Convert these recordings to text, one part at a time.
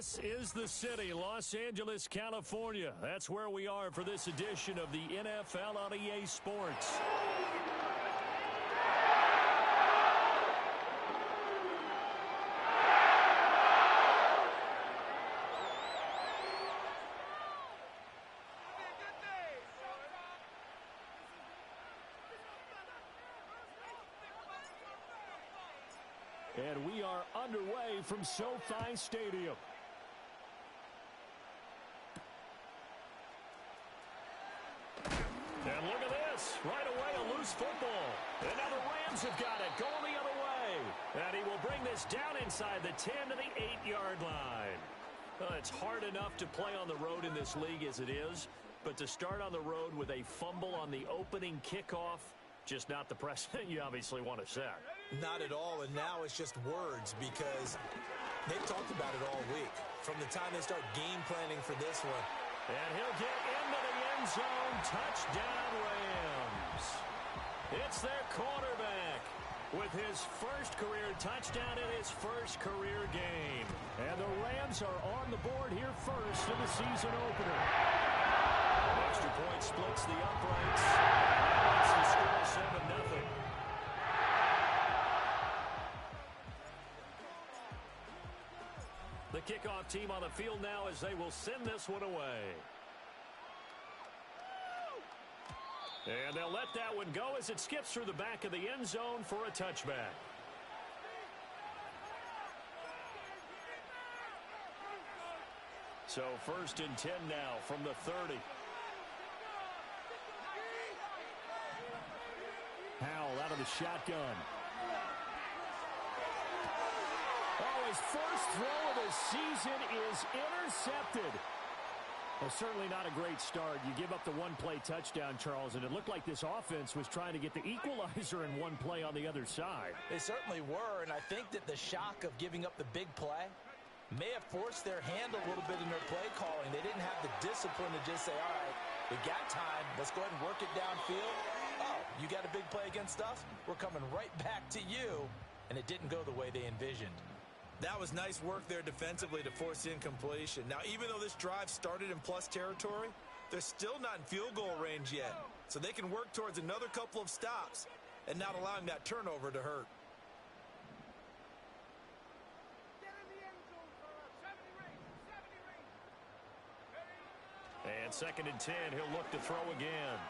This is the city, Los Angeles, California. That's where we are for this edition of the NFL on EA Sports. And we are underway from SoFi Stadium. And look at this. Right away, a loose football. And now the Rams have got it. Going the other way. And he will bring this down inside the 10 to the 8-yard line. Well, it's hard enough to play on the road in this league as it is. But to start on the road with a fumble on the opening kickoff, just not the precedent you obviously want to set. Not at all, and now it's just words because they've talked about it all week. From the time they start game planning for this one. And he'll get into the end zone. Touchdown, Rams. It's their quarterback with his first career touchdown in his first career game. And the Rams are on the board here first in the season opener. Extra point splits the uprights. It's the score 7-0. The kickoff team on the field now as they will send this one away. And they'll let that one go as it skips through the back of the end zone for a touchback. So 1st and 10 now from the 30. Howell out of the shotgun. Oh, his first throw of the season is intercepted. Well, certainly not a great start. You give up the one-play touchdown, Charles, and it looked like this offense was trying to get the equalizer in one play on the other side. They certainly were, and I think that the shock of giving up the big play may have forced their hand a little bit in their play calling. They didn't have the discipline to just say, all right, we got time. Let's go ahead and work it downfield. Oh, you got a big play against us? We're coming right back to you. And it didn't go the way they envisioned. That was nice work there defensively to force incompletion. Now, even though this drive started in plus territory, they're still not in field goal range yet. So they can work towards another couple of stops and not allowing that turnover to hurt. And 2nd and 10, he'll look to throw again.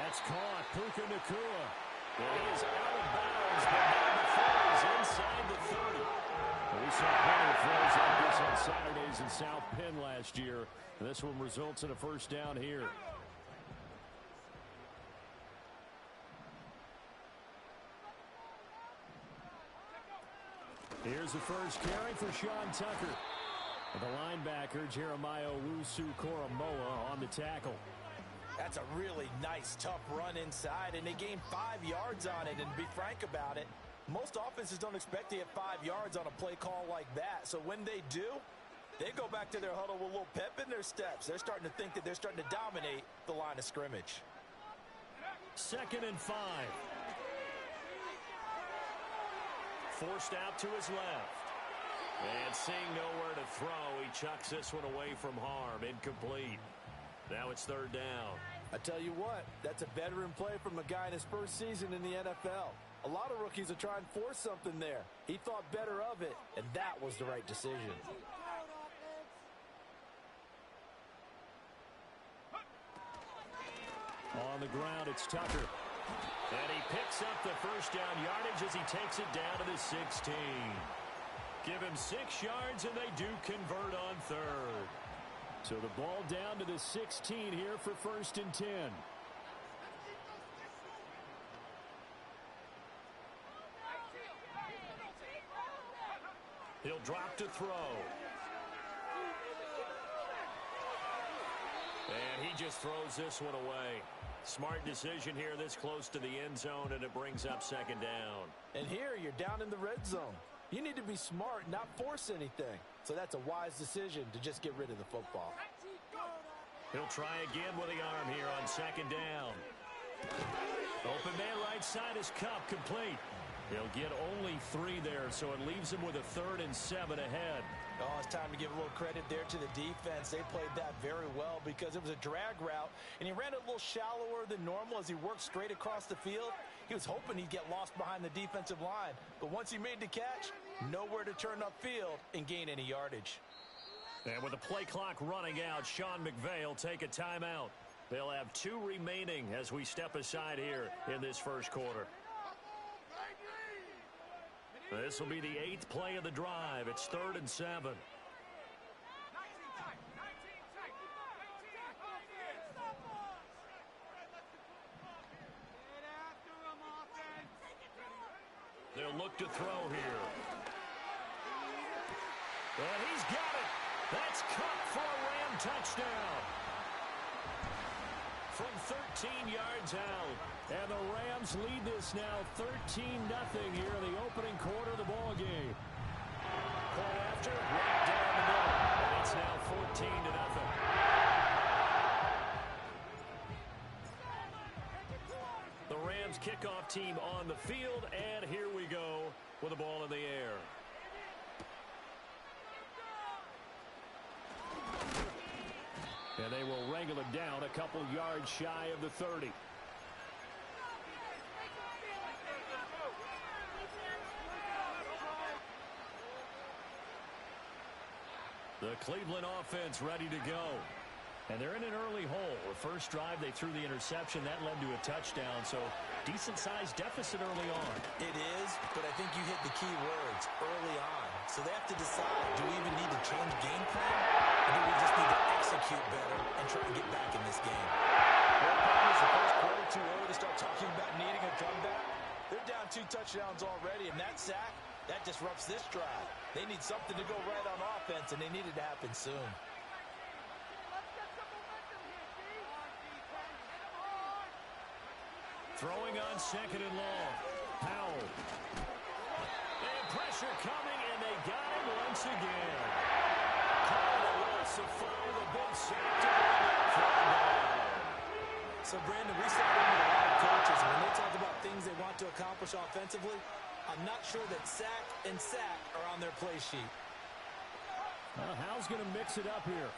That's caught. Puka Nacua. Well, he is out of bounds, but now the throw is inside the 30. We saw plenty of throws like this on Saturdays in South Penn last year. This one results in a first down here. Here's the first carry for Sean Tucker. The linebacker, Jeremiah Owusu-Koramoah, on the tackle. That's a really nice, tough run inside, and they gained 5 yards on it. And to be frank about it, most offenses don't expect to get 5 yards on a play call like that. So when they do, they go back to their huddle with a little pep in their steps. They're starting to think that they're starting to dominate the line of scrimmage. 2nd and 5. Forced out to his left. And seeing nowhere to throw, he chucks this one away from harm. Incomplete. Now it's 3rd down. I tell you what, that's a veteran play from a guy in his first season in the NFL. A lot of rookies are trying to force something there. He thought better of it, and that was the right decision. On the ground, it's Tucker. And he picks up the first down yardage as he takes it down to the 16. Give him 6 yards, and they do convert on 3rd. So the ball down to the 16 here for 1st and 10. He'll drop to throw. And he just throws this one away. Smart decision here this close to the end zone, and it brings up 2nd down. And here you're down in the red zone. You need to be smart, not force anything. So that's a wise decision to just get rid of the football. He'll try again with the arm here on 2nd down. Open man right side is Cup, complete. He'll get only 3 there, so it leaves him with a 3rd and 7 ahead. Oh, it's time to give a little credit there to the defense. They played that very well because it was a drag route, and he ran it a little shallower than normal as he worked straight across the field. He was hoping he'd get lost behind the defensive line, but once he made the catch, nowhere to turn upfield and gain any yardage. And with the play clock running out, Sean McVay will take a timeout. They'll have 2 remaining as we step aside here in this first quarter. This will be the 8th play of the drive. It's 3rd and 7. They'll look to throw here. And he's got it. That's caught for a Ram touchdown. From 13 yards out. And the Rams lead this now 13-0 here in the opening quarter of the ball game. Play after, right down the middle. And it's now 14-0. The Rams kickoff team on the field, and here we go with the ball in the air. And they will wrangle it down a couple yards shy of the 30. The Cleveland offense ready to go. And they're in an early hole. The first drive, they threw the interception. That led to a touchdown. So, decent-sized deficit early on. It is, but I think you hit the key words, early on. So they have to decide, do we even need to change game plan? Or do we just need to execute better and try and get back in this game? Well, probably is the first quarter too early to start talking about needing a comeback. They're down 2 touchdowns already, and that sack, that disrupts this drive. They need something to go right on offense, and they need it to happen soon. Throwing on 2nd and long. Powell. And pressure coming, and they got him once again. Calling the loss of 5, a big sack to bring up for a down. So, Brandon, we saw them with a lot of coaches, and when they talk about things they want to accomplish offensively, I'm not sure that sack and sack are on their play sheet. Well, Howell's going to mix it up here.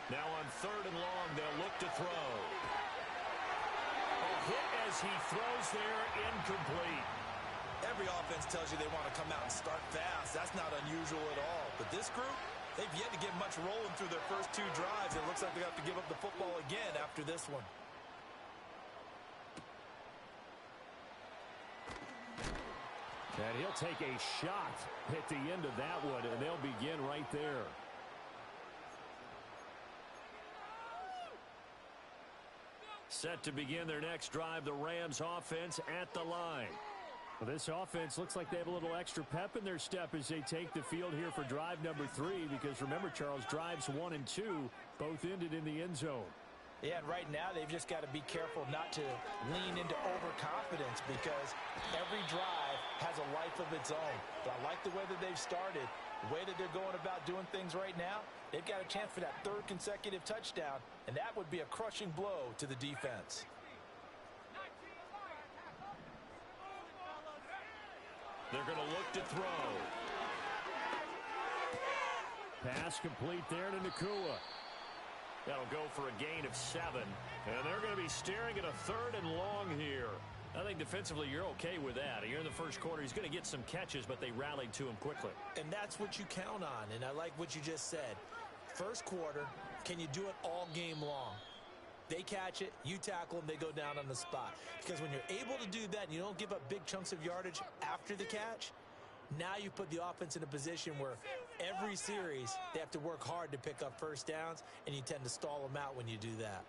Now on 3rd and long, they'll look to throw. A hit as he throws there, incomplete. Every offense tells you they want to come out and start fast. That's not unusual at all. But this group, they've yet to get much rolling through their first 2 drives. It looks like they have to give up the football again after this one. And he'll take a shot at the end of that one, and they'll begin right there. Set to begin their next drive, the Rams offense at the line. Well, this offense looks like they have a little extra pep in their step as they take the field here for drive number 3, because remember, Charles, drives 1 and 2 both ended in the end zone. Yeah, and right now they've just got to be careful not to lean into overconfidence, because every drive has a life of its own. But I like the way that they've started, the way that they're going about doing things right now. They've got a chance for that 3rd consecutive touchdown, and that would be a crushing blow to the defense. They're going to look to throw. Pass complete there to Nakua. That'll go for a gain of 7. And they're going to be staring at a 3rd and long here. I think defensively you're okay with that. Here in the first quarter, he's going to get some catches, but they rallied to him quickly. And that's what you count on, and I like what you just said. First quarter, can you do it all game long? They catch it, you tackle them, they go down on the spot. Because when you're able to do that and you don't give up big chunks of yardage after the catch, now you put the offense in a position where every series they have to work hard to pick up first downs, and you tend to stall them out when you do that.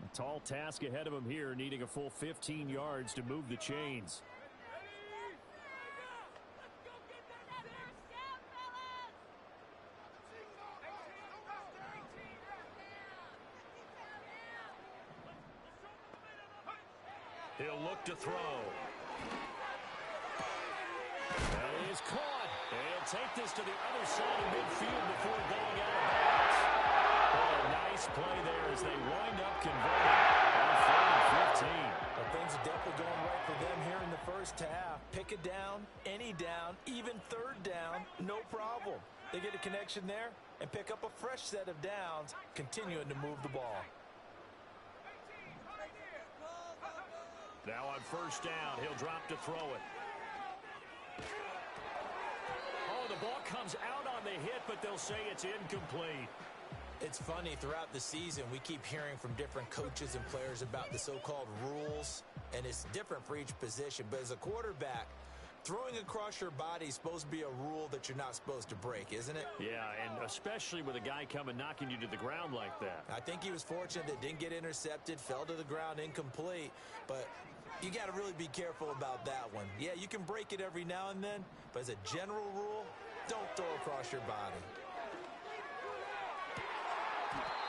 A tall task ahead of him here, needing a full 15 yards to move the chains. He'll look to throw. And he is caught. And he'll take this to the other side of midfield before going out of bounds. Well, a nice Nice play there as they wind up converting on 3rd and 15. Well, things are definitely going right for them here in the first half. Pick a down, any down, even 3rd down, no problem. They get a connection there and pick up a fresh set of downs, continuing to move the ball. Now on 1st down, he'll drop to throw it. Oh, the ball comes out on the hit, but they'll say it's incomplete. It's funny, throughout the season, we keep hearing from different coaches and players about the so-called rules, and it's different for each position. But as a quarterback, throwing across your body is supposed to be a rule that you're not supposed to break, isn't it? Yeah, and especially with a guy coming knocking you to the ground like that. I think he was fortunate that didn't get intercepted, fell to the ground incomplete, but you got to really be careful about that one. Yeah, you can break it every now and then, but as a general rule, don't throw across your body.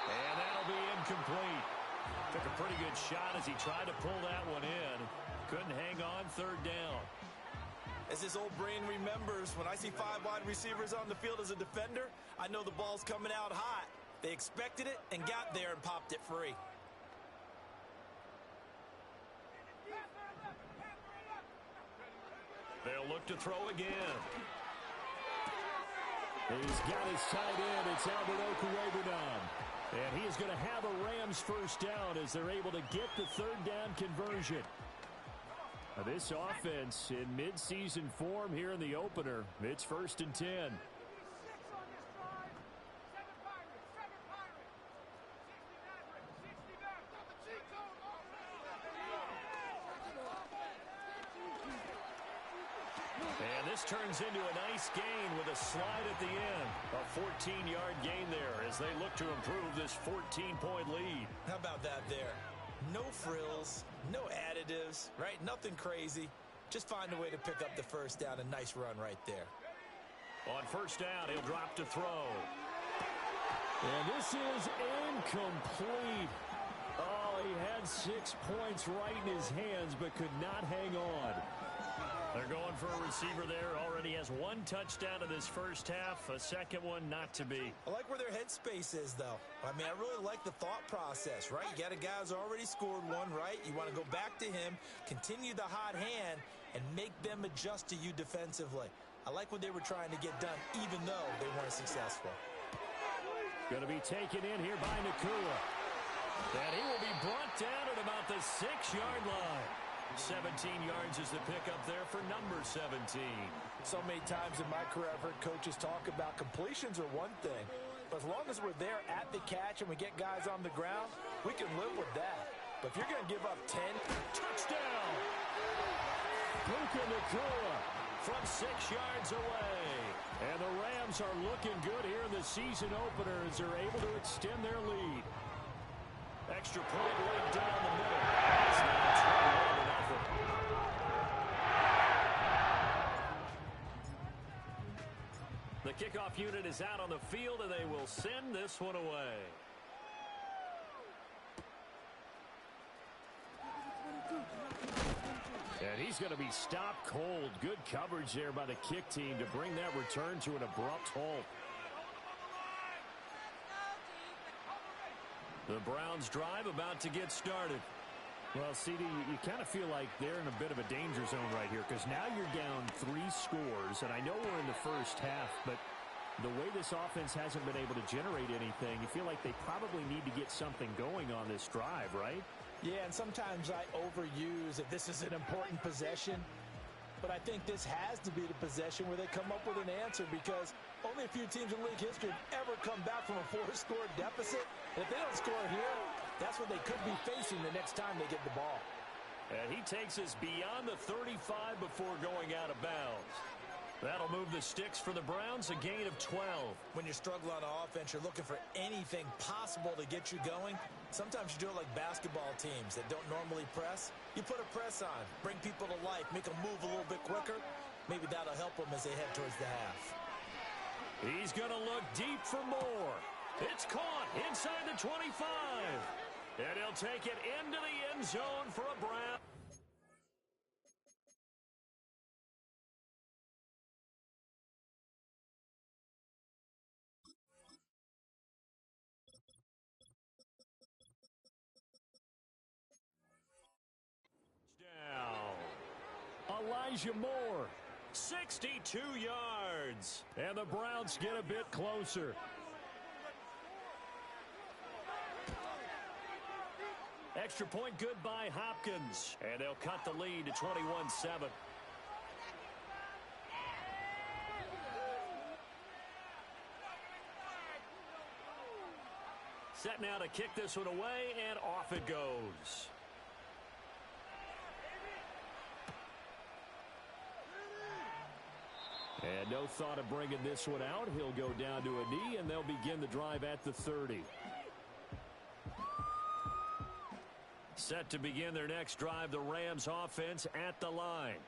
And that'll be incomplete. Took a pretty good shot as he tried to pull that one in. Couldn't hang on 3rd down. As his old brain remembers, when I see 5 wide receivers on the field as a defender, I know the ball's coming out hot. They expected it and got there and popped it free. They'll look to throw again. He's got his tight end. It's Albert Okuwebunam. And he is going to have a Rams 1st down as they're able to get the 3rd down conversion. Now this offense in midseason form here in the opener. It's 1st and 10. And this turns into a nice gain with a slide at the end. A 14-yard gain there as they look to improve this 14-point lead. How about that there? No frills, no additives, right? Nothing crazy. Just find a way to pick up the 1st down. A nice run right there. On 1st down, he'll drop to throw. And this is incomplete. Oh, he had 6 points right in his hands but could not hang on. They're going for a receiver there. Already has 1 touchdown in this 1st half. A 2nd one not to be. I like where their headspace is, though. I mean, I really like the thought process, right? You got a guy who's already scored 1, right? You want to go back to him, continue the hot hand, and make them adjust to you defensively. I like what they were trying to get done, even though they weren't successful. Going to be taken in here by Nakua. And he will be brought down at about the 6-yard line. 17 yards is the pickup there for number 17. So many times in my career, I've heard coaches talk about completions are one thing. But as long as we're there at the catch and we get guys on the ground, we can live with that. But if you're going to give up 10. Touchdown! Puka Nakua from 6 yards away. And the Rams are looking good here in the season opener as they're able to extend their lead. Extra point right down the middle. It's now 21-0. The kickoff unit is out on the field, and they will send this one away. And he's going to be stopped cold. Good coverage there by the kick team to bring that return to an abrupt halt. The Browns drive about to get started. Well, CD, you kind of feel like they're in a bit of a danger zone right here because now you're down 3 scores, and I know we're in the first half, but the way this offense hasn't been able to generate anything, you feel like they probably need to get something going on this drive, right? Yeah, and sometimes I overuse if this is an important possession. But I think this has to be the possession where they come up with an answer because only a few teams in league history have ever come back from a 4-score deficit. And if they don't score here, that's what they could be facing the next time they get the ball. And he takes us beyond the 35 before going out of bounds. That'll move the sticks for the Browns, a gain of 12. When you struggle on offense, you're looking for anything possible to get you going. Sometimes you do it like basketball teams that don't normally press. You put a press on, bring people to life, make them move a little bit quicker. Maybe that'll help them as they head towards the half. He's going to look deep for more. It's caught inside the 25. And he'll take it into the end zone for a Brown. Elijah Moore. 62 yards. And the Browns get a bit closer. Extra point good by Hopkins. And they'll cut the lead to 21-7. Set now to kick this one away, and off it goes. And no thought of bringing this one out. He'll go down to a knee, and they'll begin the drive at the 30. Set to begin their next drive, the Rams offense at the line.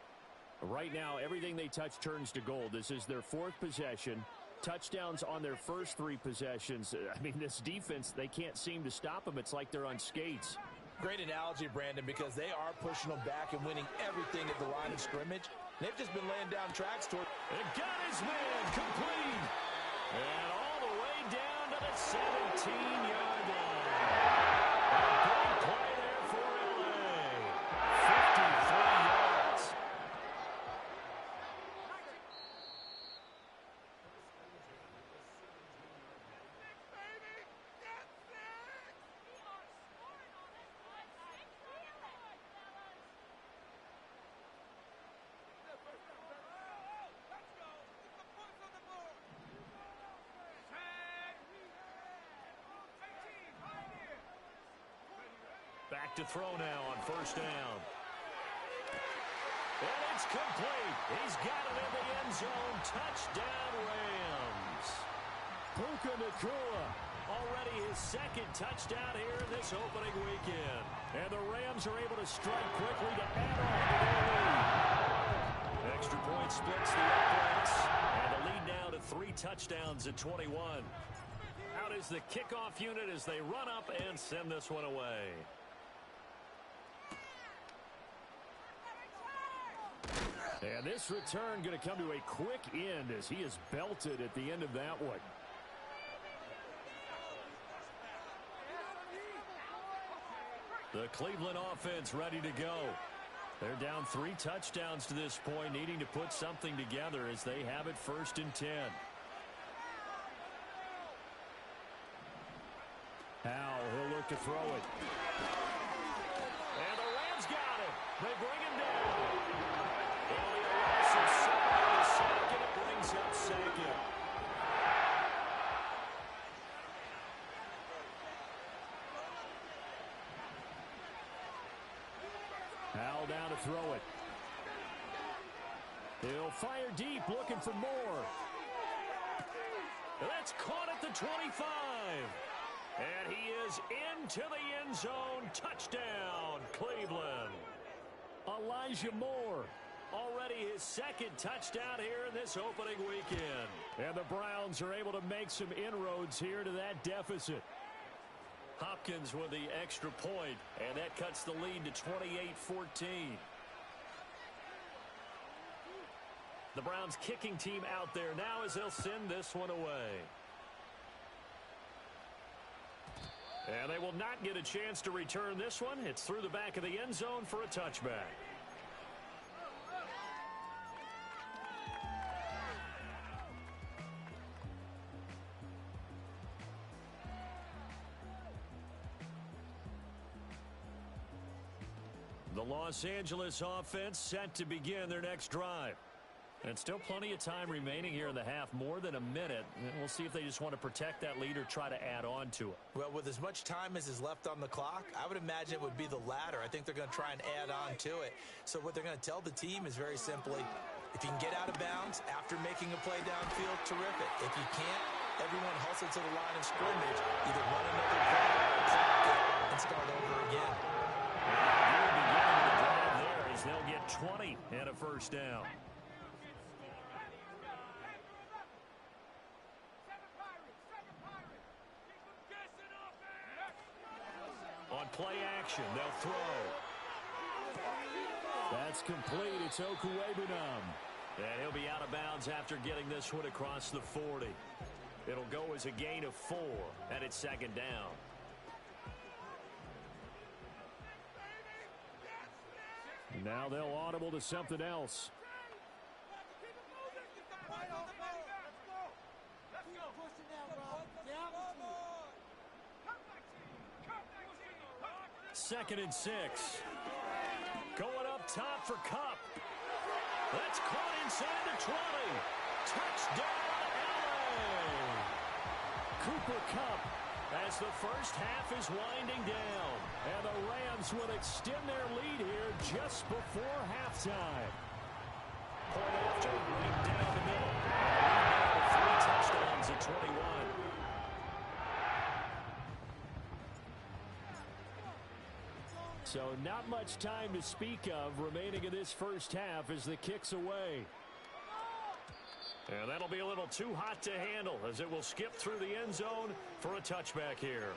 Right now, everything they touch turns to gold. This is their fourth possession. Touchdowns on their first three possessions. I mean, this defense, they can't seem to stop them. It's like they're on skates. Great analogy, Brandon, because they are pushing them back and winning everything at the line of scrimmage. They've just been laying down tracks toward. And got his man complete. And all the way down to the 17-yard line. A big play there for LA. 53 yards. Back to throw now on first down. And it's complete. He's got it in the end zone. Touchdown, Rams. Puka Nacua, already his second touchdown here in this opening weekend. And the Rams are able to strike quickly to add on to their lead. Extra point splits the uprights. And the lead now to 3 touchdowns at 21. Out is the kickoff unit as they run up and send this one away. And this return going to come to a quick end as he is belted at the end of that one. The Cleveland offense ready to go. They're down 3 touchdowns to this point, needing to put something together as they have it 1st and 10. Howell, he'll look to throw it. And the Rams got it. They bring him down. Brings up second. Howell down to throw it. He'll fire deep, looking for more. That's caught at the 25. And he is into the end zone. Touchdown, Cleveland. Elijah Moore. Already his second touchdown here in this opening weekend. And the Browns are able to make some inroads here to that deficit. Hopkins with the extra point, and that cuts the lead to 28-14. The Browns kicking team out there now as they'll send this one away. And they will not get a chance to return this one. It's through the back of the end zone for a touchback. The Los Angeles offense set to begin their next drive. And still plenty of time remaining here in the half, more than a minute. And we'll see if they just want to protect that lead or try to add on to it. Well, with as much time as is left on the clock, I would imagine it would be the latter. I think they're going to try and add on to it. So what they're going to tell the team is very simply, if you can get out of bounds after making a play downfield, terrific. If you can't, everyone hustle to the line of scrimmage, either run another play or clock it and start over again. They'll get 20 and a first down. On play action, they'll throw. That's complete. It's Okuwebunam. And he'll be out of bounds after getting this one across the 40. It'll go as a gain of 4, and it's 2nd down. Now they'll audible to something else. Second and 6. Going up top for Cup. That's caught inside the 20. Touchdown, LA. Cooper Cup as the first half is winding down. And the Rams will extend their lead here just before halftime. Point after, right down the middle. Three touchdowns at 21. So not much time to speak of remaining in this first half as the kick's away. And that'll be a little too hot to handle as it will skip through the end zone for a touchback here.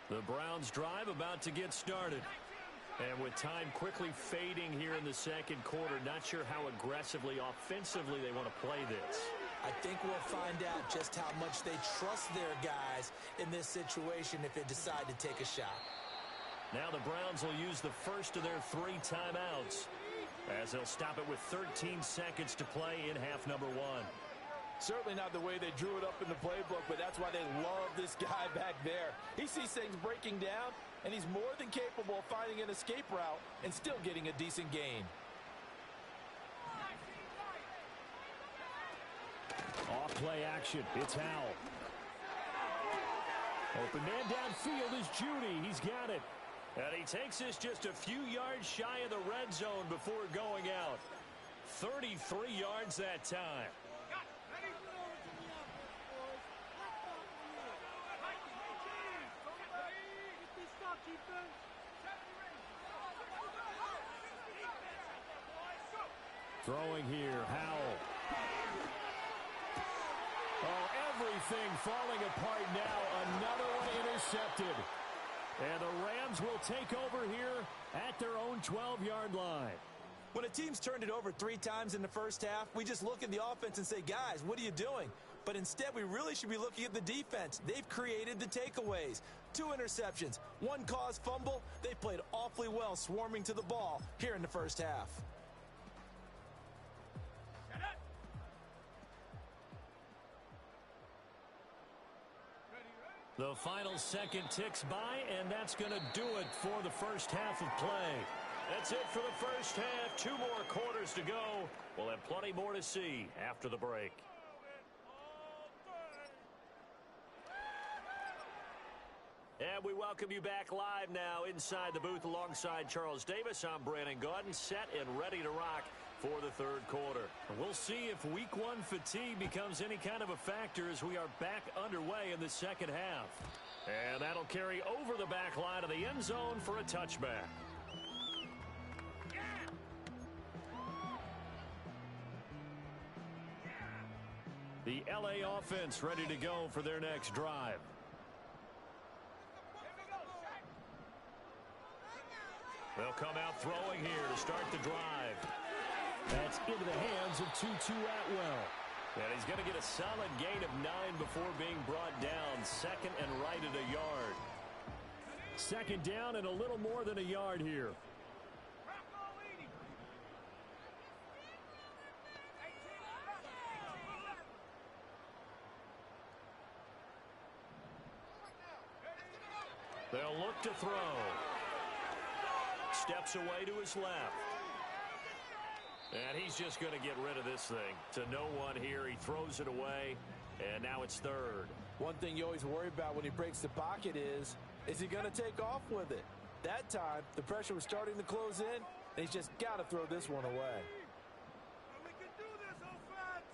The Browns drive about to get started. And with time quickly fading here in the second quarter, not sure how aggressively, offensively they want to play this. I think we'll find out just how much they trust their guys in this situation if they decide to take a shot. Now the Browns will use the first of their 3 timeouts as they'll stop it with 13 seconds to play in half number 1. Certainly not the way they drew it up in the playbook, but that's why they love this guy back there. He sees things breaking down, and he's more than capable of finding an escape route and still getting a decent gain. Off play action. It's Howell. Open man downfield is Judy. He's got it. And he takes this just a few yards shy of the red zone before going out. 33 yards that time. Throwing here, Howell. Oh, everything falling apart now. Another one intercepted. And the Rams will take over here at their own 12-yard line. When a team's turned it over 3 times in the first half, we just look at the offense and say, guys, what are you doing? But instead, we really should be looking at the defense. They've created the takeaways. 2 interceptions, 1 caused fumble. They played awfully well swarming to the ball here in the first half. The final second ticks by, and that's going to do it for the first half of play. That's it for the first half. 2 more quarters to go. We'll have plenty more to see after the break. And we welcome you back live now inside the booth alongside Charles Davis. I'm Brandon Gaudin, set and ready to rock for the third quarter. We'll see if week 1 fatigue becomes any kind of a factor as we are back underway in the second half. And that'll carry over the back line of the end zone for a touchback. The LA offense ready to go for their next drive. They'll come out throwing here to start the drive. That's into the hands of Tutu Atwell. And he's going to get a solid gain of 9 before being brought down. Second and right at a yard. Second down and a little more than a yard here. They'll look to throw. Steps away to his left. And he's just going to get rid of this thing to no one here. He throws it away, and now it's third. One thing you always worry about when he breaks the pocket is he going to take off with it? That time, the pressure was starting to close in, and he's just got to throw this one away. We can do this, offense!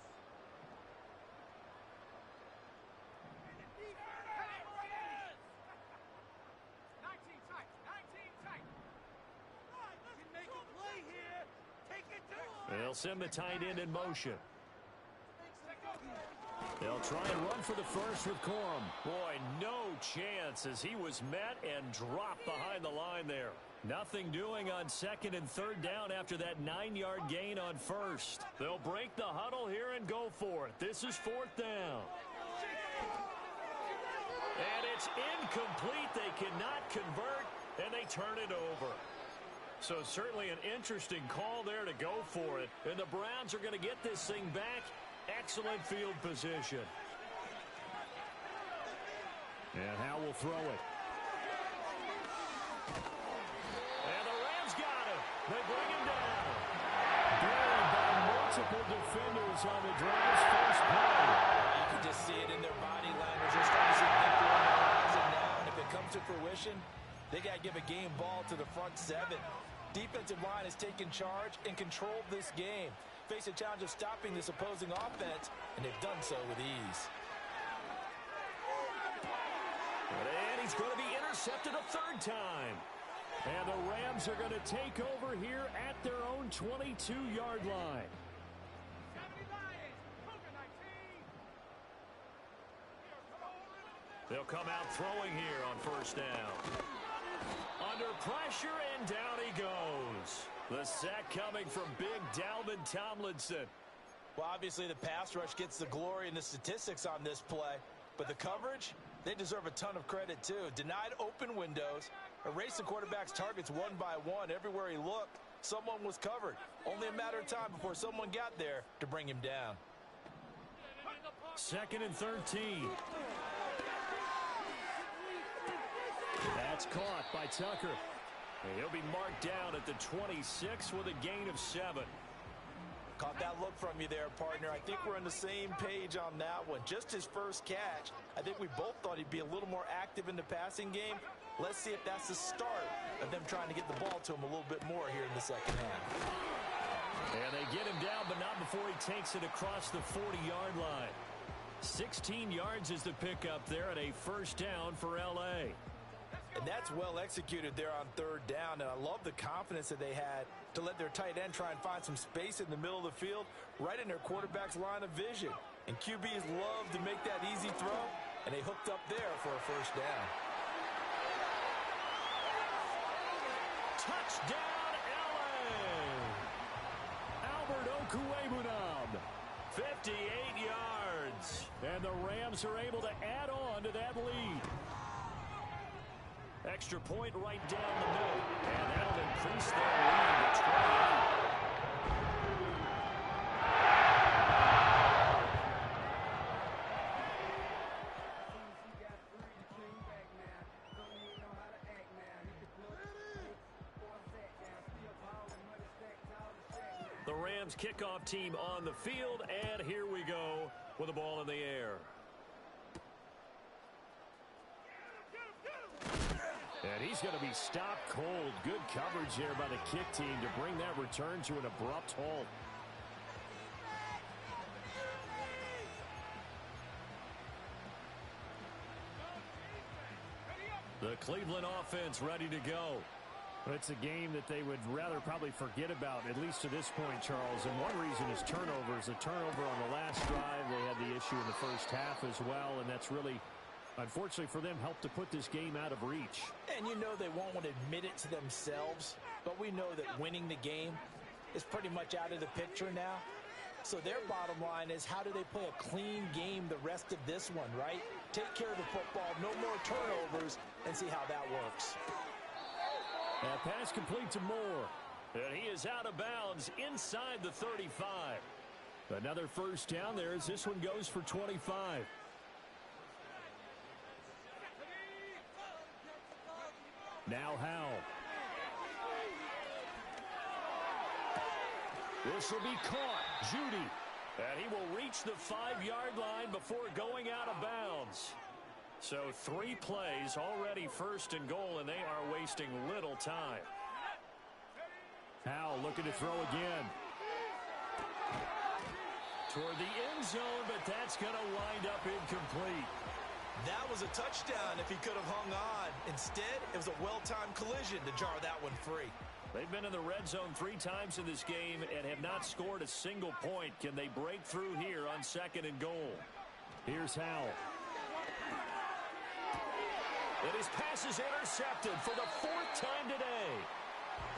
And they'll send the tight end in motion. They'll try and run for the first with Corum. Boy, no chance as he was met and dropped behind the line there. Nothing doing on second and third down after that 9-yard gain on first. They'll break the huddle here and go for it. This is fourth down. And it's incomplete. They cannot convert, and they turn it over. So certainly an interesting call there to go for it. And the Browns are going to get this thing back. Excellent field position. And Howe will throw it. And the Rams got him. They bring him down. Buried by multiple defenders on the drive's first play. You can just see it in their body language. They're starting to see people on the horizon now. And if it comes to fruition, they got to give a game ball to the front seven. Defensive line has taken charge and controlled this game. Face a challenge of stopping this opposing offense, and they've done so with ease. And he's going to be intercepted a third time. And the Rams are going to take over here at their own 22-yard line. They'll come out throwing here on first down. Under pressure, and down he goes. The sack coming from big Dalvin Tomlinson. Well, obviously the pass rush gets the glory and the statistics on this play. But the coverage, they deserve a ton of credit too. Denied open windows, erased the quarterback's targets one by one. Everywhere he looked, someone was covered. Only a matter of time before someone got there to bring him down. Second and 13. That's caught by Tucker. He'll be marked down at the 26 with a gain of 7. Caught that look from you there, partner. I think we're on the same page on that one. Just his first catch. I think we both thought he'd be a little more active in the passing game. Let's see if that's the start of them trying to get the ball to him a little bit more here in the second half. And they get him down, but not before he takes it across the 40-yard line. 16 yards is the pickup there at a first down for L.A. And that's well executed there on third down. And I love the confidence that they had to let their tight end try and find some space in the middle of the field, right in their quarterback's line of vision. And QBs love to make that easy throw, and they hooked up there for a first down. Touchdown, L.A. Albert Okwuegbunam, 58 yards. And the Rams are able to add on to that lead. Extra point right down the middle, and that'll increase their lead to 28. The Rams kickoff team on the field, and here we go with the ball in the air. And he's going to be stopped cold. Good coverage there by the kick team to bring that return to an abrupt halt. The Cleveland offense ready to go. It's a game that they would rather probably forget about, at least to this point, Charles. And one reason is turnovers. The turnover on the last drive, they had the issue in the first half as well, and that's really, unfortunately for them, helped to put this game out of reach. And you know they won't want to admit it to themselves, but we know that winning the game is pretty much out of the picture now. So their bottom line is, how do they play a clean game the rest of this one, right? Take care of the football, no more turnovers, and see how that works. That pass complete to Moore. And he is out of bounds inside the 35. Another first down there as this one goes for 25. Now Howell. This will be caught. Judy. And he will reach the 5-yard line before going out of bounds. So 3 plays already first and goal, and they are wasting little time. Howell looking to throw again. Toward the end zone, but that's going to wind up incomplete. That was a touchdown if he could have hung on. Instead, it was a well-timed collision to jar that one free. They've been in the red zone 3 times in this game and have not scored a single point. Can they break through here on second and goal? Here's Howell. And his pass is intercepted for the 4th time today.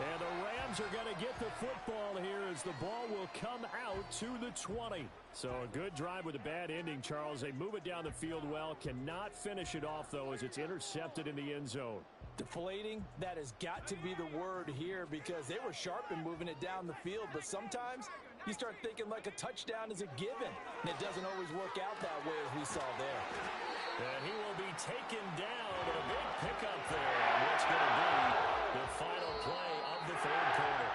And the Rams are going to get the football here as the ball will come out to the 20. So a good drive with a bad ending, Charles. They move it down the field well. Cannot finish it off, though, as it's intercepted in the end zone. Deflating, that has got to be the word here because they were sharp in moving it down the field. But sometimes you start thinking like a touchdown is a given. And it doesn't always work out that way as we saw there. And he will be taken down. A big pickup there. And what's going to be the final play of the 3rd quarter.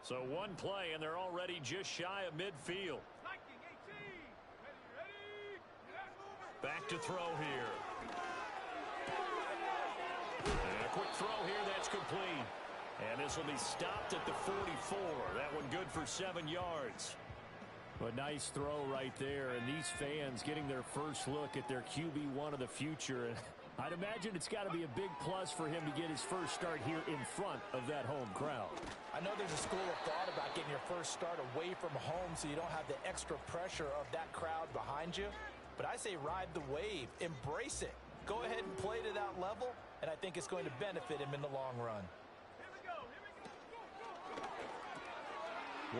So one play, and they're already just shy of midfield. Back to throw here. And a quick throw here, that's complete. And this will be stopped at the 44. That one good for 7 yards. A nice throw right there, and these fans getting their first look at their QB1 of the future. I'd imagine it's got to be a big plus for him to get his first start here in front of that home crowd. I know there's a school of thought about getting your first start away from home so you don't have the extra pressure of that crowd behind you. But I say ride the wave. Embrace it. Go ahead and play to that level, and I think it's going to benefit him in the long run.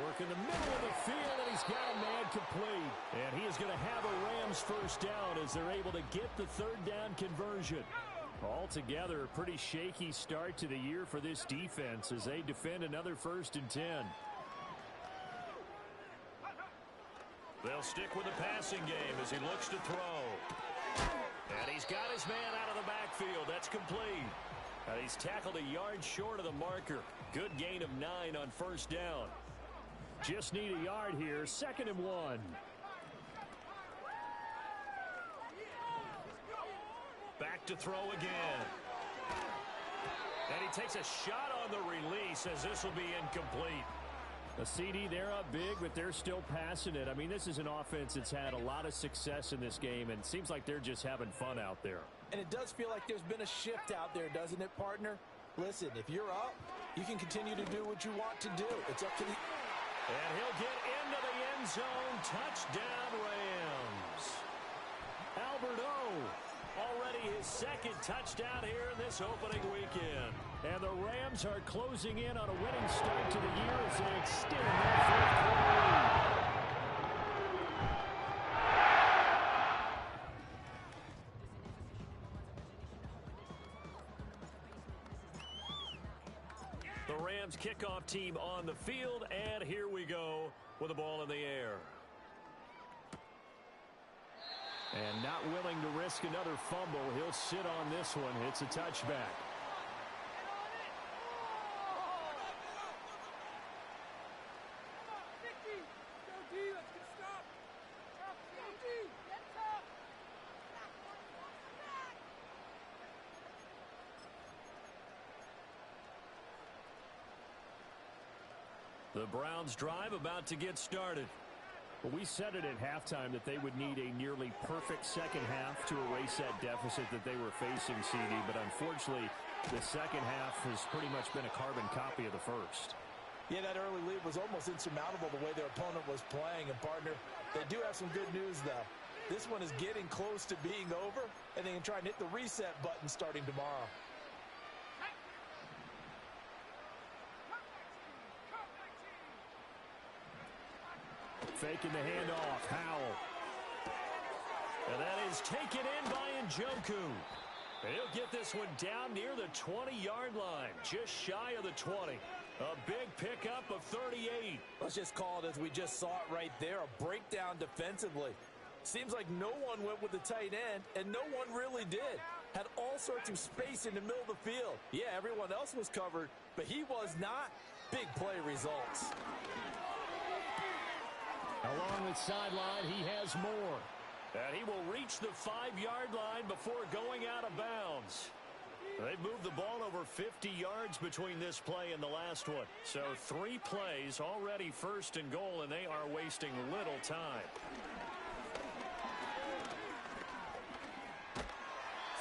Work in the middle of the field, and he's got a man complete. And he is going to have a Rams first down as they're able to get the 3rd down conversion. Altogether, a pretty shaky start to the year for this defense as they defend another 1st and 10. They'll stick with the passing game as he looks to throw. And he's got his man out of the backfield. That's complete. And he's tackled a yard short of the marker. Good gain of 9 on 1st down. Just need a yard here. 2nd and 1. Back to throw again. And he takes a shot on the release as this will be incomplete. A CD, they're up big, but they're still passing it. I mean, this is an offense that's had a lot of success in this game, and it seems like they're just having fun out there. And it does feel like there's been a shift out there, doesn't it, partner? Listen, if you're up, you can continue to do what you want to do. It's up to the... And he'll get into the end zone. Touchdown, Rams. Albert O. Already his 2nd touchdown here in this opening weekend. And the Rams are closing in on a winning start to the year as they extend their 4th quarter lead. The Rams kickoff team on the field, and here we go with the ball in the air. And not willing to risk another fumble, he'll sit on this one. It's a touchback. The Browns drive about to get started. Well, we said it at halftime that they would need a nearly perfect second half to erase that deficit that they were facing, CD. But unfortunately, the second half has pretty much been a carbon copy of the first. Yeah, that early lead was almost insurmountable the way their opponent was playing. And, partner, they do have some good news, though. This one is getting close to being over, and they can try and hit the reset button starting tomorrow. Faking the handoff, Howell. And that is taken in by Njoku. And he'll get this one down near the 20-yard line, just shy of the 20. A big pickup of 38. Let's just call it as we just saw it right there, a breakdown defensively. Seems like no one went with the tight end, and no one really did. Had all sorts of space in the middle of the field. Yeah, everyone else was covered, but he was not. Big play results. Along the sideline, he has more. And he will reach the 5-yard line before going out of bounds. They've moved the ball over 50 yards between this play and the last one. So 3 plays already 1st and goal, and they are wasting little time.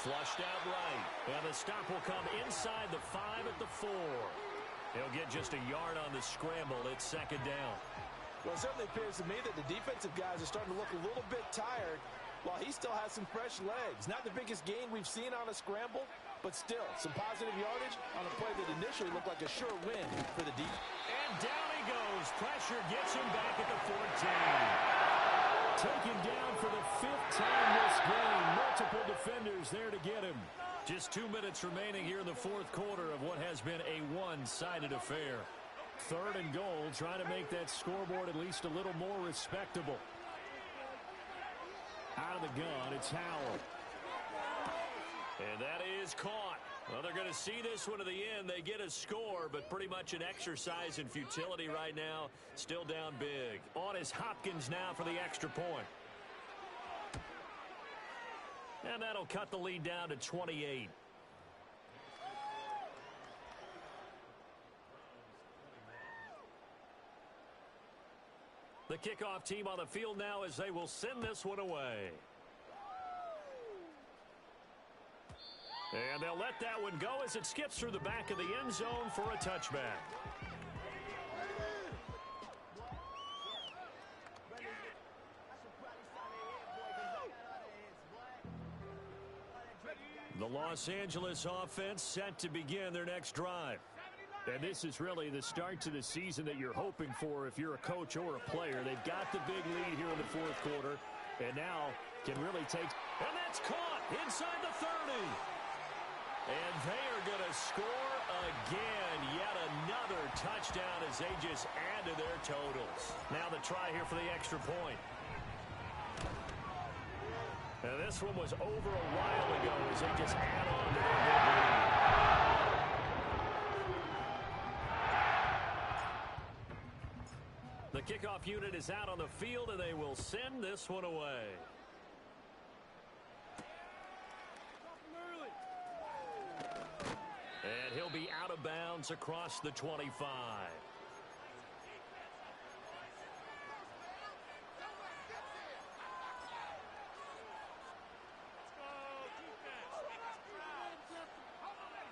Flushed out right. And the stop will come inside the 5 at the 4. He'll get just a yard on the scramble. It's second down. Well, it certainly appears to me that the defensive guys are starting to look a little bit tired while he still has some fresh legs. Not the biggest gain we've seen on a scramble, but still some positive yardage on a play that initially looked like a sure win for the defense. And down he goes. Pressure gets him back at the 14. Taken down for the 5th time this game. Multiple defenders there to get him. Just 2 minutes remaining here in the 4th quarter of what has been a one-sided affair. 3rd and goal, trying to make that scoreboard at least a little more respectable. Out of the gun, it's Howell. And that is caught. Well, they're going to see this one to the end. They get a score, but pretty much an exercise in futility right now. Still down big. On is Hopkins now for the extra point. And that'll cut the lead down to 28. The kickoff team on the field now as they will send this one away. And they'll let that one go as it skips through the back of the end zone for a touchback. The Los Angeles offense set to begin their next drive. And this is really the start to the season that you're hoping for if you're a coach or a player. They've got the big lead here in the 4th quarter, and now can really take... And that's caught inside the 30. And they are going to score again. Yet another touchdown as they just add to their totals. Now the try here for the extra point. And this one was over a while ago as they just add on to their big lead. The kickoff unit is out on the field, and they will send this one away. And he'll be out of bounds across the 25.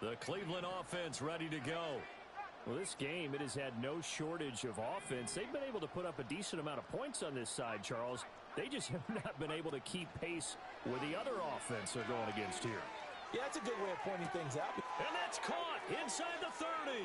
The Cleveland offense ready to go. Well, this game, it has had no shortage of offense. They've been able to put up a decent amount of points on this side, Charles. They just have not been able to keep pace with the other offense they're going against here. Yeah, that's a good way of pointing things out. And that's caught inside the 30.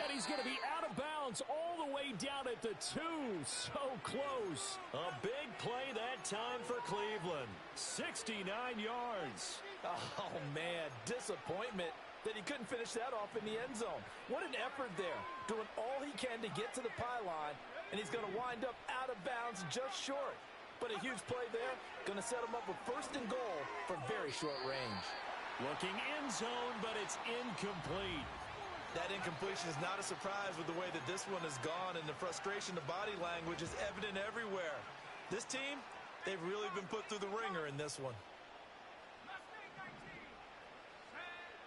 And he's going to be out of bounds all the way down at the 2. So close. A big play that time for Cleveland. 69 yards. Oh, man, disappointment that he couldn't finish that off in the end zone. What an effort there, doing all he can to get to the pylon, and he's going to wind up out of bounds just short. But a huge play there, going to set him up with 1st and goal from very short range. Looking end zone, but it's incomplete. That incompletion is not a surprise with the way that this one has gone, and the frustration, the body language is evident everywhere. This team, they've really been put through the ringer in this one.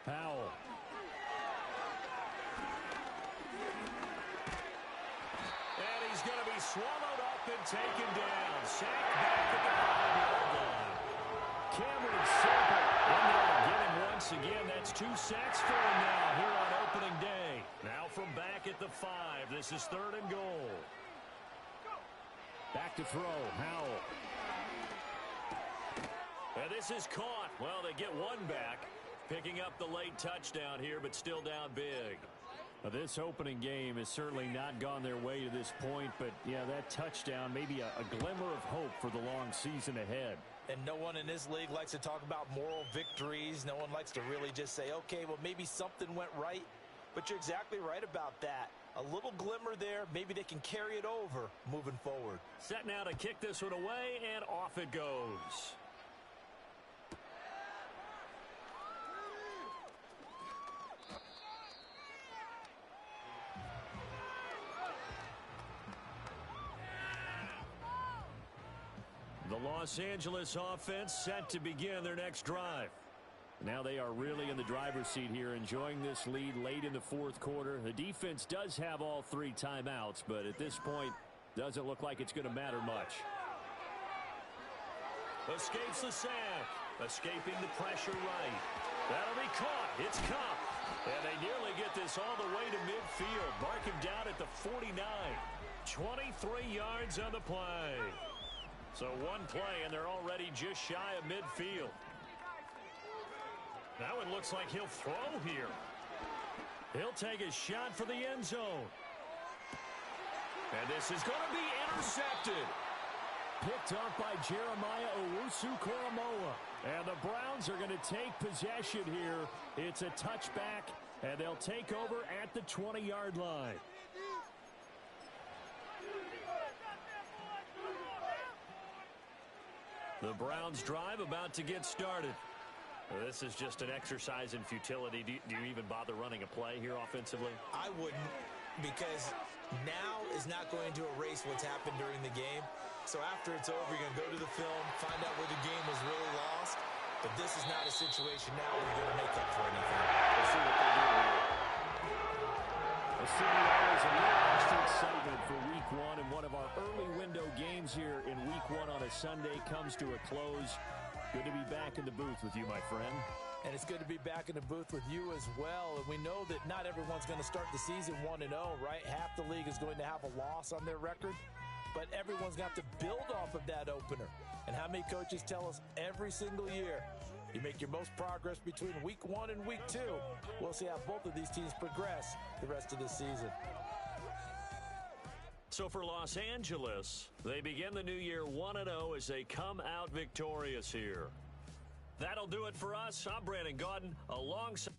Powell. And he's going to be swallowed up and taken down. Sacked back at the 5-yard line. Cameron Circle in there to get him once again. That's 2 sacks for him now here on opening day. Now from back at the 5. This is 3rd and goal. Back to throw. Howell. And this is caught. Well, they get one back. Picking up the late touchdown here, but still down big. This opening game has certainly not gone their way to this point, but, yeah, that touchdown, maybe a glimmer of hope for the long season ahead. And no one in this league likes to talk about moral victories. No one likes to really just say, okay, well, maybe something went right. But you're exactly right about that. A little glimmer there. Maybe they can carry it over moving forward. Set now to kick this one away, and off it goes. The Los Angeles offense set to begin their next drive. Now they are really in the driver's seat here, enjoying this lead late in the 4th quarter. The defense does have all 3 timeouts, but at this point, doesn't look like it's going to matter much. Escapes the sack. Escaping the pressure right. That'll be caught. It's Cup. And they nearly get this all the way to midfield. Mark him down at the 49. 23 yards on the play. So one play, and they're already just shy of midfield. Now it looks like he'll throw here. He'll take a shot for the end zone. And this is going to be intercepted. Picked up by Jeremiah Owusu-Koramoah. And the Browns are going to take possession here. It's a touchback, and they'll take over at the 20-yard line. The Browns drive about to get started. This is just an exercise in futility. Do you even bother running a play here offensively? I wouldn't, because now is not going to erase what's happened during the game. So after it's over, you're going to go to the film, find out where the game was really lost. But this is not a situation now where you're going to make up for anything. We'll see what they do here. Assuming there's a little extra excitement for Week 1, and one of our early window games here in Week 1 on a Sunday comes to a close. Good to be back in the booth with you, my friend. And it's good to be back in the booth with you as well. And we know that not everyone's going to start the season 1-0, right? Half the league is going to have a loss on their record. But everyone's got to build off of that opener. And how many coaches tell us every single year, you make your most progress between Week 1 and Week 2. We'll see how both of these teams progress the rest of this season. So for Los Angeles, they begin the new year 1-0 as they come out victorious here. That'll do it for us. I'm Brandon Gaudin alongside